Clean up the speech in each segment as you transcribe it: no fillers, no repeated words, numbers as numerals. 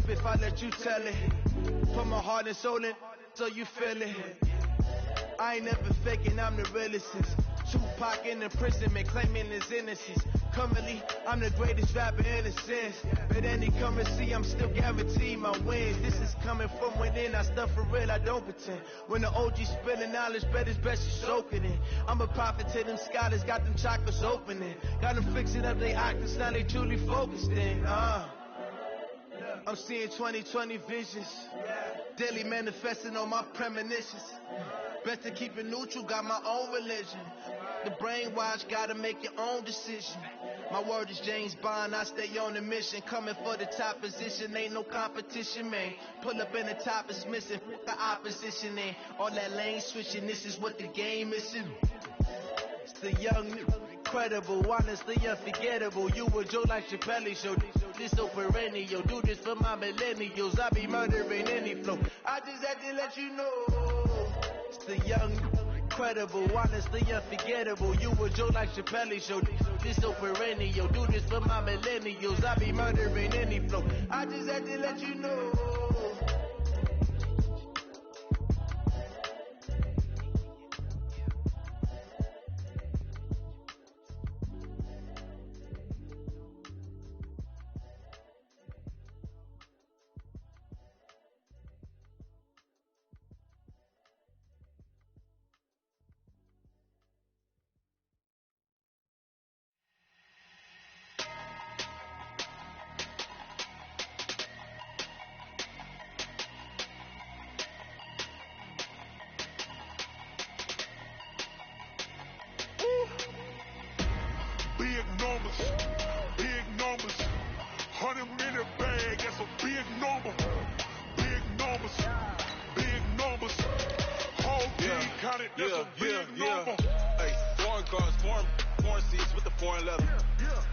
trip if I let you tell it. Put my heart and soul in, so you feel it. I ain't never faking, I'm the realest since Tupac in imprisonment, claiming his innocence. Currently, I'm the greatest rapper in a sense. But any currency, I'm still guaranteed my wins. This is coming from within, I stuff for real, I don't pretend. When the OG spilling knowledge, bet it's best you soak it in. I'm a prophet to them scholars, got them chakras opening. Got them fixing up their octaves, now they truly focused in. I'm seeing 2020 visions, daily manifesting on my premonitions. Best to keep it neutral, got my own religion. The brainwash, gotta make your own decision. My word is James Bond, I stay on the mission. Coming for the top position, ain't no competition, man. Pull up in the top is missing, the opposition in. All that lane switching, this is what the game missing. It's the young, incredible, honestly unforgettable. You a Joe like Chappelle show. This so perennial, do this for my millennials. I be murdering any flow. I just had to let you know. It's the young, incredible, honestly unforgettable. You a Joe like Chappelle show. This so perennial, do this for my millennials. I be murdering any flow. I just had to let you know. Big numbers, 100 in the bag, that's a big number. Big numbers, whole team counted, that's a big number. Hey, foreign cars, foreign seats with the foreign leather.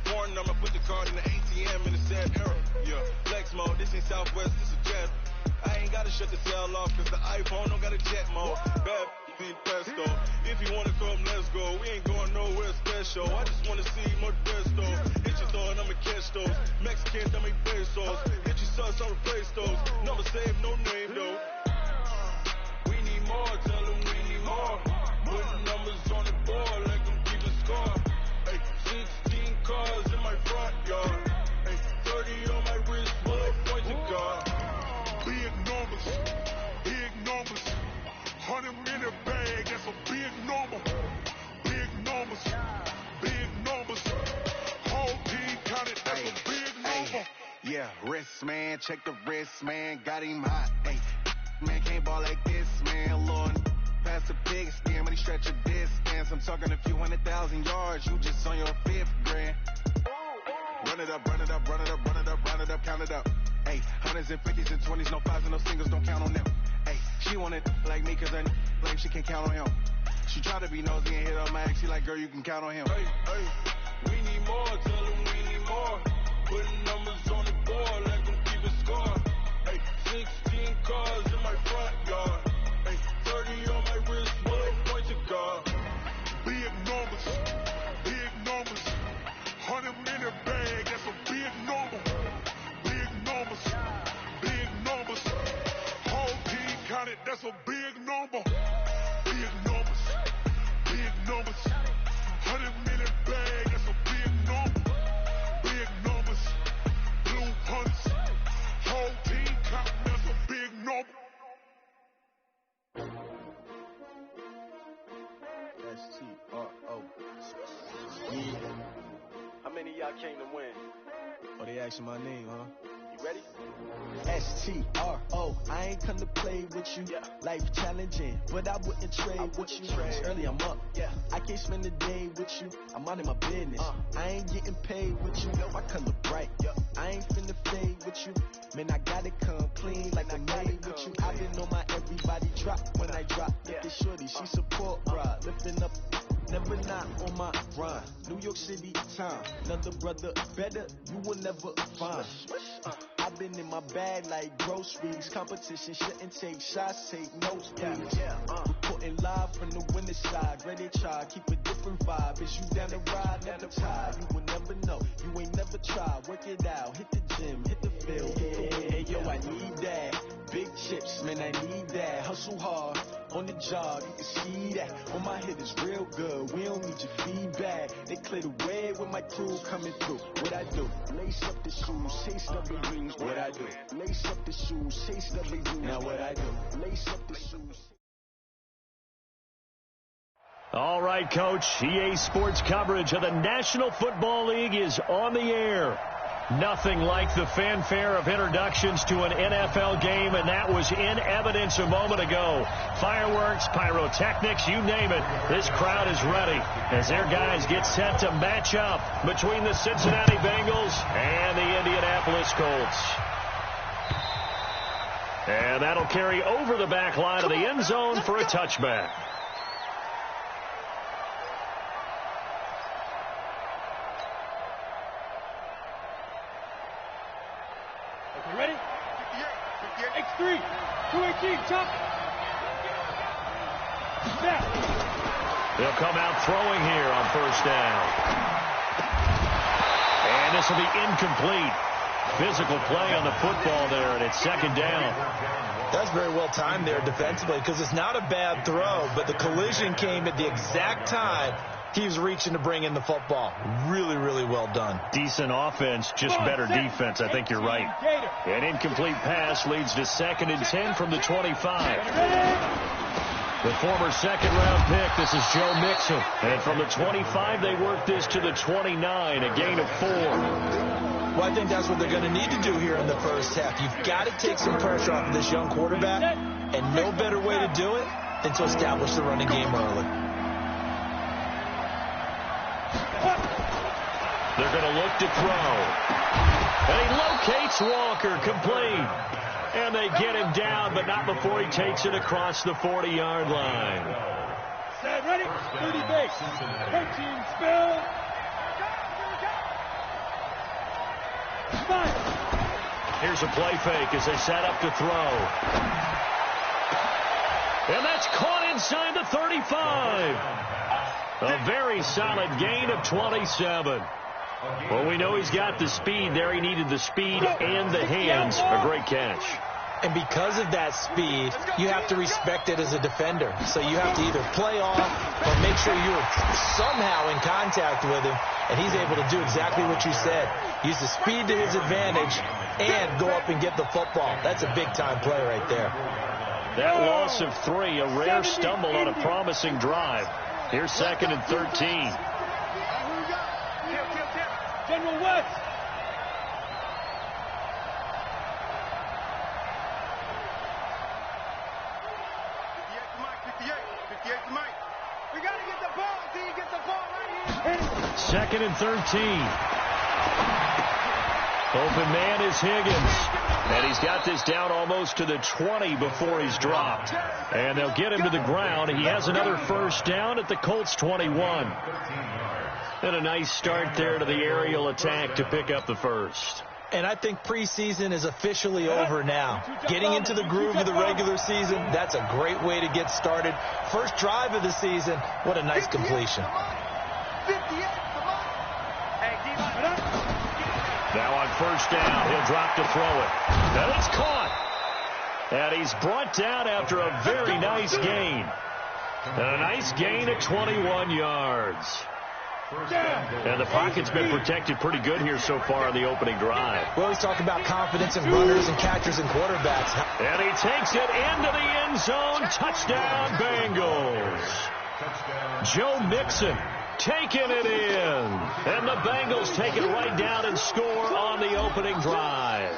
Foreign number, put the card in the ATM in the sad era. Flex mode, this ain't Southwest, this is Jet. I ain't gotta shut the cell off, cause the iPhone don't got a jet mode. Bad need pesto. If you wanna come, let's go. We ain't going nowhere special. I just wanna see more pesto. Hit your thought, I'ma catch those. Mexicans, I make pesos. Hit your sus, I'll replace those. Number save, no name though. We need more, tell them we need more. Putting numbers on the board like I'm keeping score. Hey, 16 cars in my front yard. Hey, 30 on my wrist, full of points of God. Big numbers, 100 in the bag, that's a big number. Big numbers, whole team counted, that's a big number. Yeah, wrist man, check the wrist man, got him hot. Hey, man can't ball like this, man. Lord, pass the big stem, but he stretch a distance. I'm talking a few 100,000 yards, you just on your 5th grand. Run it up, count it up. Hey, hundreds and 50s and 20s, no 5s and no singles, don't count on them. Hey, she want it like me, cause her like she can count on him. She try to be nosy and hit on my ex, she like, girl, you can count on him. Hey, we need more, tell them we need more. Putting numbers on the board like I'm keeping score. Hey, 16 cars in my front yard. Hey, 30 on my wrist, full of points of God. Big numbers, 100 in the bag, that's a big number. Big numbers, whole team counted, that's a big number. Big numbers, 100 in the bag, that's a big number. Big numbers, blue punts, whole team counting, that's a big number. S-T-R-O. Yeah. How many of y'all came to win? Oh, they asking my name, huh? You ready? S-T-R-O. I ain't come to play with you. Life challenging, but I wouldn't trade with you. It's early, I'm up. I can't spend the day with you. I'm minding my business. I ain't getting paid with you. My color bright. I ain't finna fade with you. Man, I gotta come clean like I'm made with you. I've been on my everybody drop when I drop. Look at shorty, she support ride. Lifting up, never not on my grind. New York City time. Another brother better, you will never find. I've been in my bag like groceries. Competition shouldn't take shots, take notes, please. Reporting live from the winning side. Ready to try, keep a different vibe. Is you down the ride, never tired. You will never know, you ain't never tried. Work it out, hit the gym, hit the field. Hey, yo, I Man, I need that. Hustle hard on the job, you can see that. On my head is real good. We don't need your feedback. They clear the way with my crew coming through. What I do? Lace up the shoes, chase W's. What I do? Lace up the shoes, chase W's. Now what I do? Lace up the shoes. All right, Coach. EA Sports coverage of the National Football League is on the air. Nothing like the fanfare of introductions to an NFL game, and that was in evidence a moment ago. Fireworks, pyrotechnics, you name it. This crowd is ready as their guys get set to match up between the Cincinnati Bengals and the Indianapolis Colts. And that'll carry over the back line of the end zone for a touchback. Ready? X3, 218, chop. Snap. They'll come out throwing here on first down. And this will be incomplete. Physical play on the football there, and it's second down. That's very well timed there defensively because it's not a bad throw, but the collision came at the exact time he was reaching to bring in the football. Really, really well done. Decent offense, just better defense. I think you're right. An incomplete pass leads to 2nd and 10 from the 25. The former second-round pick, this is Joe Mixon. And from the 25, they work this to the 29, a gain of 4. Well, I think that's what they're going to need to do here in the first half. You've got to take some pressure off of this young quarterback, and no better way to do it than to establish the running game early. They're going to look to throw. And he locates Walker, complete. And they get him down, but not before he takes it across the 40-yard line. Set, ready? 30 base. 13, spill. Here's a play fake as they set up to throw. And that's caught inside the 35. A very solid gain of 27. Well, we know he's got the speed there. He needed the speed and the hands. A great catch. And because of that speed, you have to respect it as a defender. So you have to either play off or make sure you're somehow in contact with him, and he's able to do exactly what you said. Use the speed to his advantage and go up and get the football. That's a big-time play right there. That loss of 3, a rare stumble on a promising drive. Here's 2nd and 13. General West. We got to get the ball. Can you get the ball right here? 2nd and 13. Open man is Higgins. And he's got this down almost to the 20 before he's dropped. And they'll get him to the ground. He has another first down at the Colts 21. And a nice start there to the aerial attack to pick up the first. And I think preseason is officially over now. Getting into the groove of the regular season, that's a great way to get started. First drive of the season, what a nice completion. Now on first down, he'll drop to throw it. And it's caught. And he's brought down after a very nice gain. And a nice gain of 21 yards. And the pocket's been protected pretty good here so far in the opening drive. We always talk about confidence in runners and catchers and quarterbacks. And he takes it into the end zone. Touchdown, Bengals. Joe Mixon taking it in. And the Bengals take it right down and score on the opening drive.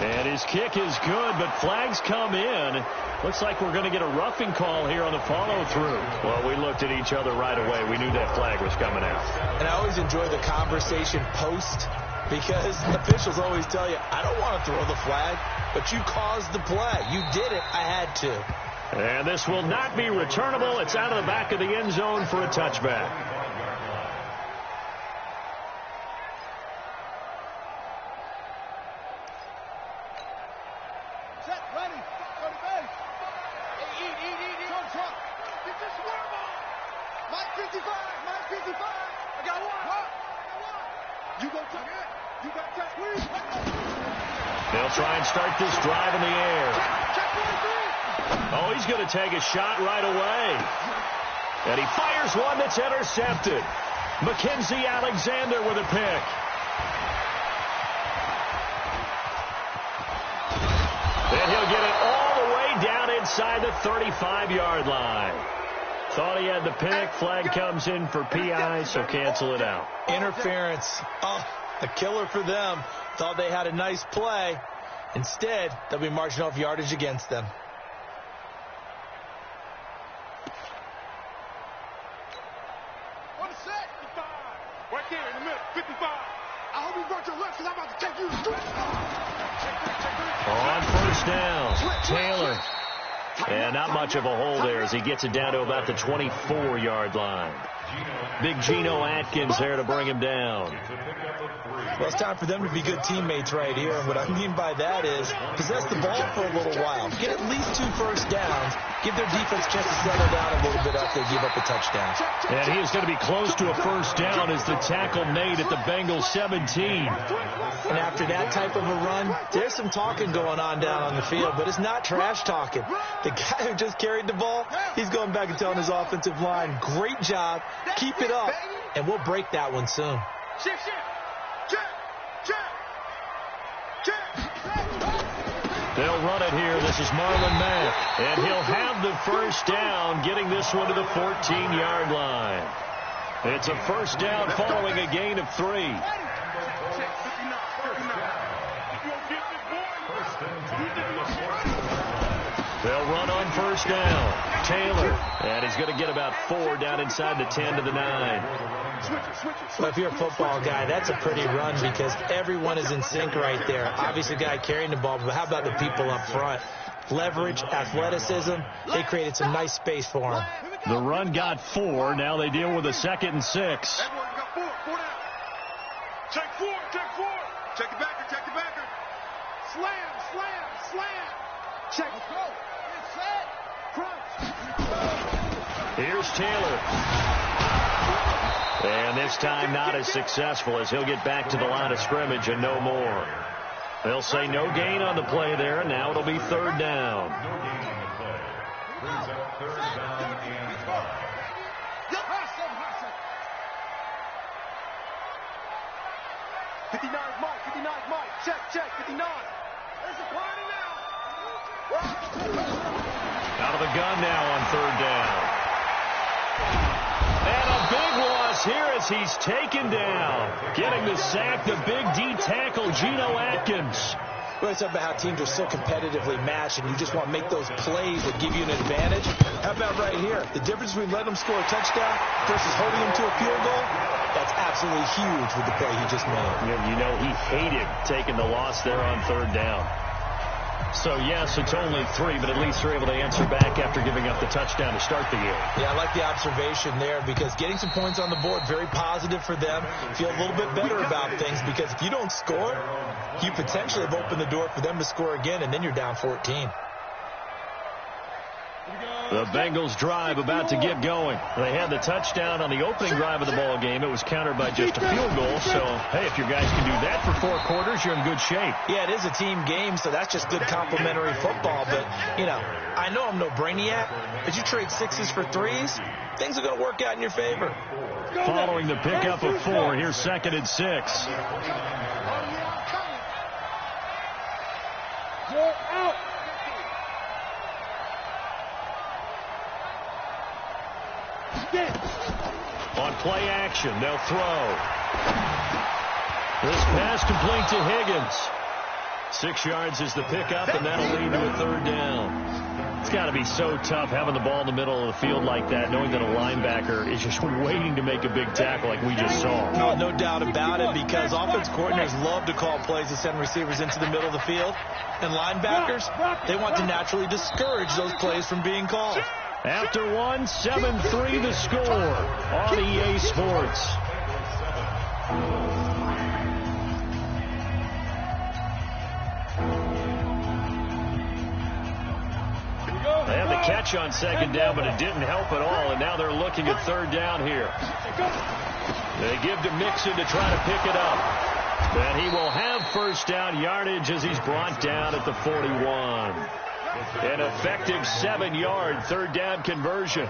And his kick is good, but flags come in. Looks like we're going to get a roughing call here on the follow-through. Well, we looked at each other right away. We knew that flag was coming out. And I always enjoy the conversation post because officials always tell you, I don't want to throw the flag, but you caused the play. You did it. I had to. And this will not be returnable. It's out of the back of the end zone for a touchback. They'll try and start this drive in the air. Oh, he's going to take a shot right away. And he fires one that's intercepted. Mackenzie Alexander with a pick. And he'll get it all the way down inside the 35-yard line. Thought he had the pick. Flag comes in for PI, so cancel it out. Interference. Oh, a killer for them. Thought they had a nice play. Instead, they'll be marching off yardage against them. What a set. 55. Right there in the middle. 55. I hope you brought your left because I'm about to take you. On first down, Taylor. And not much of a hole there as he gets it down to about the 24-yard line. Big Geno Atkins there to bring him down. Well, it's time for them to be good teammates right here. And what I mean by that is possess the ball for a little while. Get at least 2 first downs. Give their defense a chance to settle down a little bit after they give up a touchdown. And he is going to be close to a first down as the tackle made at the Bengals 17. And after that type of a run, there's some talking going on down on the field, but it's not trash talking. The guy who just carried the ball, he's going back and telling his offensive line, great job, keep it up, and we'll break that one soon. They'll run it here. This is Marlon Mack, and he'll have the first down, getting this one to the 14-yard line. It's a first down following a gain of 3. They'll run on first down. Taylor, and he's going to get about 4 down inside the 10 to the 9. Well, if you're a football guy, that's a pretty run because everyone is in sync right there. Obviously, the guy carrying the ball, but how about the people up front? Leverage, athleticism, they created some nice space for him. The run got 4. Now they deal with a 2nd and 6. Check 4, check 4. Check it backer, check it backer. Slam, slam, slam. Check it. Go. It's set. Crunch. Here's Taylor. And this time not as successful as he'll get back to the line of scrimmage and no more. They'll say no gain on the play there, and now it'll be 3rd down. Brings up 3rd down and 5. 59 Mike, 59 Mike. Check, 59. There's a party now. Out of the gun now on 3rd down. And a big loss here as he's taken down. Getting the sack, the big D tackle, Geno Atkins. We're talking about how teams are so competitively matched, and you just want to make those plays that give you an advantage. How about right here? The difference between letting them score a touchdown versus holding them to a field goal, that's absolutely huge with the play he just made. You know, he hated taking the loss there on 3rd down. So, yes, it's only 3, but at least they're able to answer back after giving up the touchdown to start the year. Yeah, I like the observation there because getting some points on the board, very positive for them. Feel a little bit better about things because if you don't score, you potentially have opened the door for them to score again, and then you're down 14. The Bengals drive about to get going. They had the touchdown on the opening drive of the ball game. It was countered by just a field goal. So, hey, if your guys can do that for 4 quarters, you're in good shape. Yeah, it is a team game, so that's just good complementary football. But, you know, I know I'm no brainiac, but you trade 6s for 3s, things are going to work out in your favor. Following the pickup of 4, here's 2nd and 6. Go out. On play action, they'll throw. This pass complete to Higgins. 6 yards is the pickup, and that'll lead to a 3rd down. It's got to be so tough having the ball in the middle of the field like that, knowing that a linebacker is just waiting to make a big tackle like we just saw. Oh, no doubt about it, because offense coordinators love to call plays to send receivers into the middle of the field. And linebackers, they want to naturally discourage those plays from being called. After 1, 7-3 the score on EA Sports. They had the catch on 2nd down, but it didn't help at all, and now they're looking at 3rd down here. They give to Mixon to try to pick it up. And he will have first down yardage as he's brought down at the 41. An effective 7-yard third down conversion.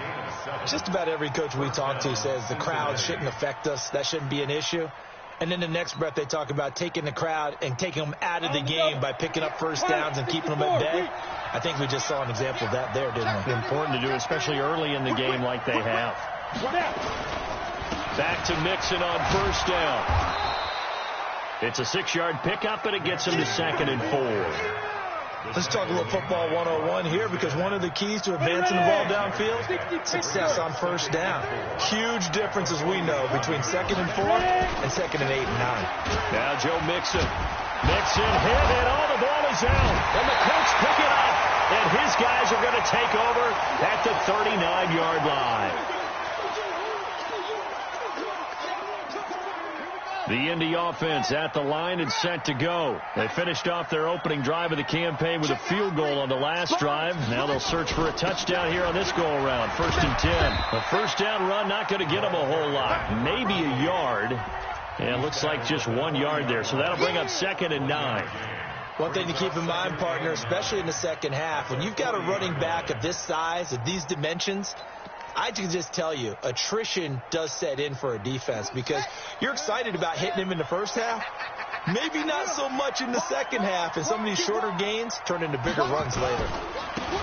Just about every coach we talk to says the crowd shouldn't affect us. That shouldn't be an issue. And then the next breath they talk about taking the crowd and taking them out of the game by picking up first downs and keeping them at bay. I think we just saw an example of that there, didn't we? Important to do, especially early in the game like they have. Back to Mixon on first down. It's a 6-yard pickup, and it gets him to 2nd and 4. Let's talk a little football 101 here, because one of the keys to advancing the ball downfield, success on first down. Huge difference, as we know, between 2nd and 4 and 2nd and 8 and 9. Now Joe Mixon. Mixon hit, and all the ball is out. And the Colts pick it up, and his guys are going to take over at the 39-yard line. The Indy offense at the line and set to go. They finished off their opening drive of the campaign with a field goal on the last drive. Now they'll search for a touchdown here on this go-around. 1st and 10. A first down run not going to get them a whole lot. Maybe a yard. And it looks like just 1 yard there. So that'll bring up 2nd and 9. One thing to keep in mind, partner, especially in the second half, when you've got a running back of this size, of these dimensions, I can just tell you, attrition does set in for a defense, because you're excited about hitting him in the first half. Maybe not so much in the second half, and some of these shorter gains turn into bigger runs later.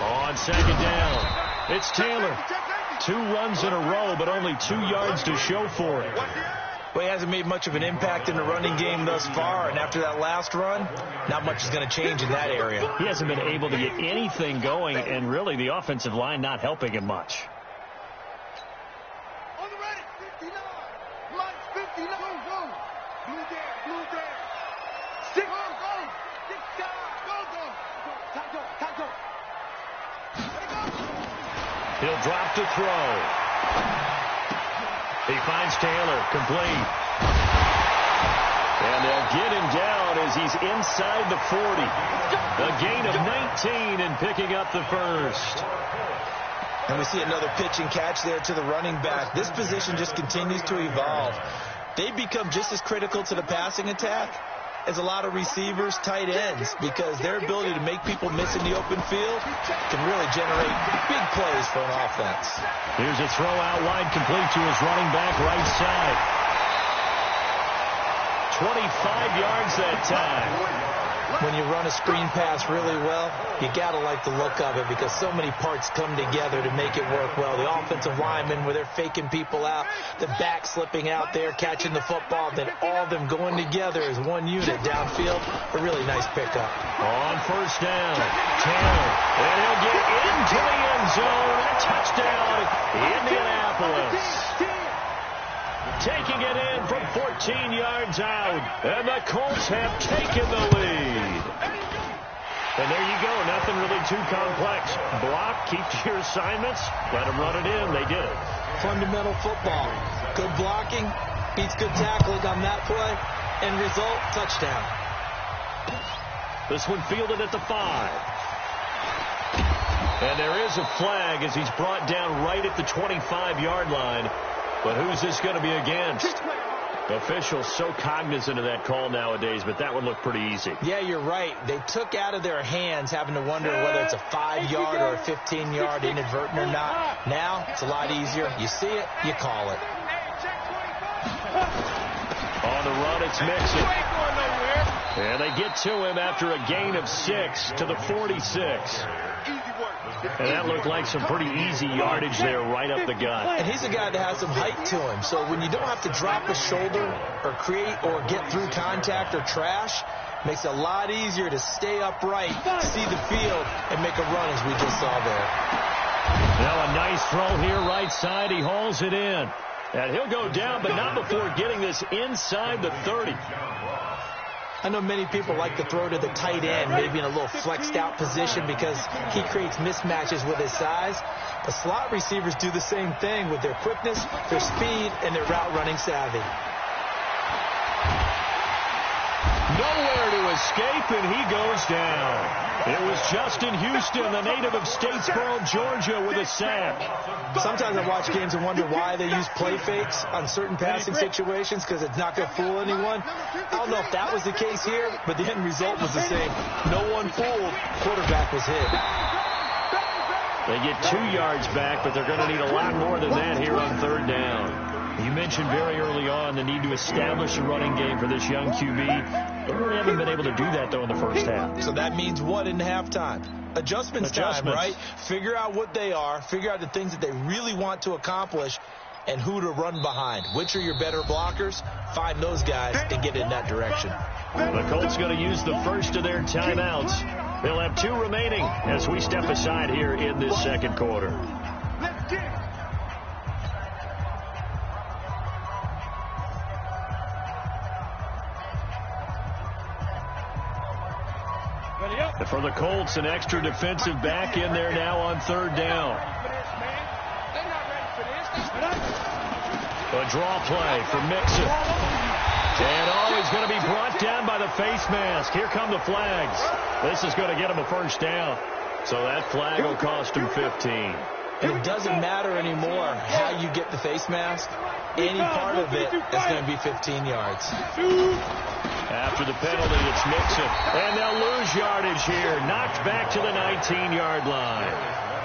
On 2nd down, it's Taylor. 2 runs in a row, but only 2 yards to show for it. Well, he hasn't made much of an impact in the running game thus far, and after that last run, not much is going to change in that area. He hasn't been able to get anything going, and really the offensive line not helping him much. He'll drop to throw. He finds Taylor, complete. And they'll get him down as he's inside the 40. A gain of 19 and picking up the first. And we see another pitch and catch there to the running back. This position just continues to evolve. They become just as critical to the passing attack as a lot of receivers, tight ends, because their ability to make people miss in the open field can really generate big plays for an offense. Here's a throw out wide, complete to his running back right side. 25 yards that time. When you run a screen pass really well, you got to like the look of it, because so many parts come together to make it work well. The offensive linemen, where they're faking people out, the back slipping out there, catching the football, then all of them going together as one unit downfield. A really nice pickup. On first down, Taylor, and he'll get into the end zone. A touchdown, Indianapolis. Taking it in from 14 yards out, and the Colts have taken the lead. And there you go, nothing really too complex. Block, keep to your assignments, let them run it in. They did it. Fundamental football. Good blocking beats good tackling on that play. End result, touchdown. This one fielded at the 5. And there is a flag as he's brought down right at the 25-yard line. But who's this going to be against? Officials so cognizant of that call nowadays, but that one looked pretty easy. Yeah, you're right. They took out of their hands having to wonder whether it's a 5-yard or a 15-yard inadvertent or not. Now, it's a lot easier. You see it, you call it. On the run, it's Mixon. And they get to him after a gain of 6 to the 46. And that looked like some pretty easy yardage there right up the gut. And he's a guy that has some height to him. So when you don't have to drop a shoulder or create or get through contact or trash, it makes it a lot easier to stay upright, see the field, and make a run as we just saw there. Now a nice throw here right side. He hauls it in. And he'll go down, but not before getting this inside the 30. I know many people like to throw to the tight end, maybe in a little flexed out position, because he creates mismatches with his size. The slot receivers do the same thing with their quickness, their speed, and their route running savvy. Nowhere to escape, and he goes down. It was Justin Houston, the native of Statesboro, Georgia, with a sack. Sometimes I watch games and wonder why they use play fakes on certain passing situations, because it's not going to fool anyone. I don't know if that was the case here, but the end result was the same. No one fooled. Quarterback was hit. They get 2 yards back, but they're going to need a lot more than that here on third down. You mentioned very early on the need to establish a running game for this young QB. They really haven't been able to do that, though, in the first half. So that means what in halftime? Adjustments time, right? Figure out what they are. Figure out the things that they really want to accomplish and who to run behind. Which are your better blockers? Find those guys and get in that direction. The Colts going to use the first of their timeouts. They'll have 2 remaining as we step aside here in this second quarter. For the Colts, an extra defensive back in there now on third down. A draw play for Mixon. And he's going to be brought down by the face mask. Here come the flags. This is going to get him a first down. So that flag will cost him 15. And it doesn't matter anymore how you get the face mask. Any part of it is going to be 15 yards. After the penalty, it's Mixon. And they'll lose yardage here. Knocked back to the 19-yard line.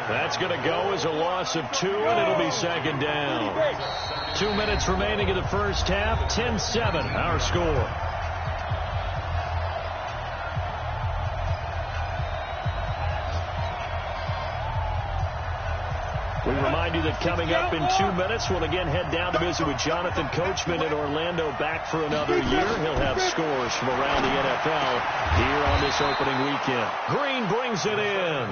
That's going to go as a loss of 2, and it'll be second down. 2 minutes remaining in the first half. 10-7, our score. We remind you that coming up in 2 minutes, we'll again head down to visit with Jonathan Coachman in Orlando, back for another year. He'll have scores from around the NFL here on this opening weekend. Green brings it in.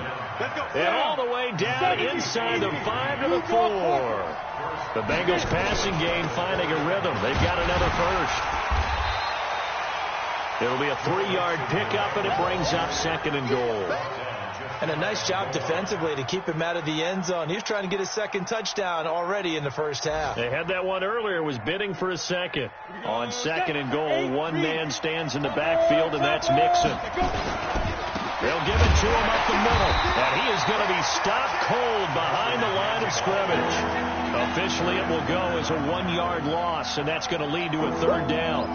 And all the way down inside the 5 to the 4. The Bengals passing game finding a rhythm. They've got another first. It'll be a 3-yard pickup, and it brings up second and goal. And a nice job defensively to keep him out of the end zone. He was trying to get his second touchdown already in the first half. They had that one earlier, was bidding for a second. On second and goal, one man stands in the backfield, and that's Mixon. They'll give it to him up the middle, and he is going to be stopped cold behind the line of scrimmage. Officially, it will go as a 1-yard loss, and that's going to lead to a third down.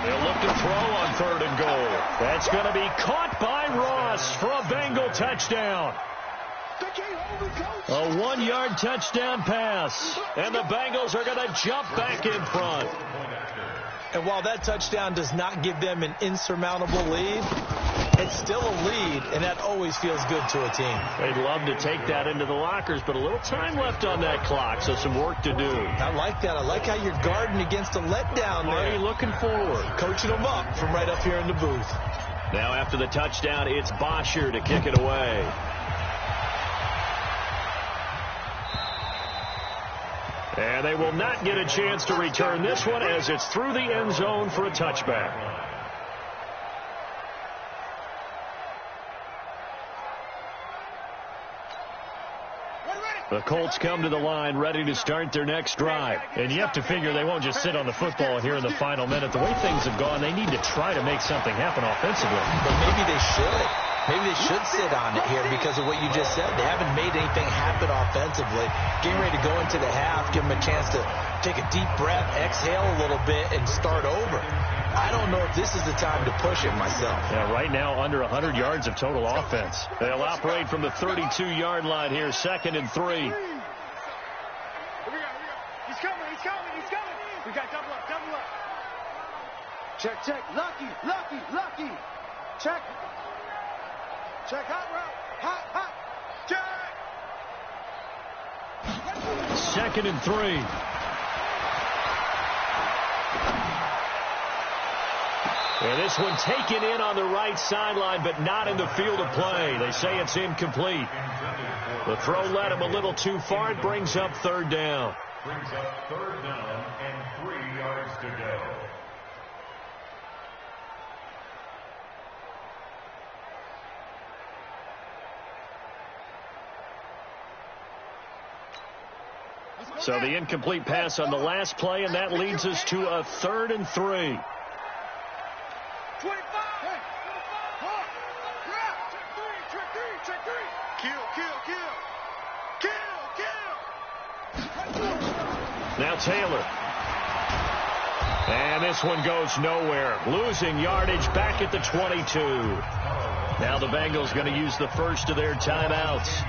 They'll look to throw on third and goal. That's going to be caught by Ross for a Bengal touchdown. A 1-yard touchdown pass. And the Bengals are going to jump back in front. And while that touchdown does not give them an insurmountable lead, it's still a lead, and that always feels good to a team. They'd love to take that into the lockers, but a little time left on that clock, so some work to do. I like that. I like how you're guarding against a letdown there. Already looking forward. Coaching them up from right up here in the booth. Now after the touchdown, it's Bosher to kick it away. And they will not get a chance to return this one as it's through the end zone for a touchback. The Colts come to the line ready to start their next drive. And you have to figure they won't just sit on the football here in the final minute. The way things have gone, they need to try to make something happen offensively. But maybe they should. Maybe they should sit on it here because of what you just said. They haven't made anything happen offensively. Getting ready to go into the half, give them a chance to take a deep breath, exhale a little bit, and start over. I don't know if this is the time to push it myself. Yeah, right now under 100 yards of total offense. They'll operate from the 32-yard line here, 2nd and 3. Here we go. He's coming. We got double up. Check. Lucky. Check. Hot route. Hot. Check. 2nd and 3. And this one taken in on the right sideline, but not in the field of play. They say it's incomplete. The throw led him a little too far. It brings up third down. Brings up third down and 3 yards to go. So the incomplete pass on the last play, and that leads us to a 3rd and 3. 25. Now Taylor. And this one goes nowhere. Losing yardage back at the 22. Now the Bengals going to use the first of their timeouts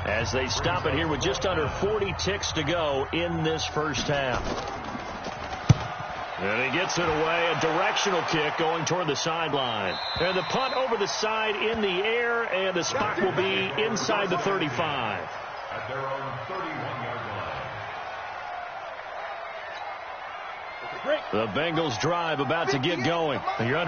as they stop it here with just under 40 ticks to go in this first half. And he gets it away. A directional kick going toward the sideline. And the punt over the side in the air, and the spot will be inside the 35. At their own 31-yard line. The Bengals drive about to get going. You're under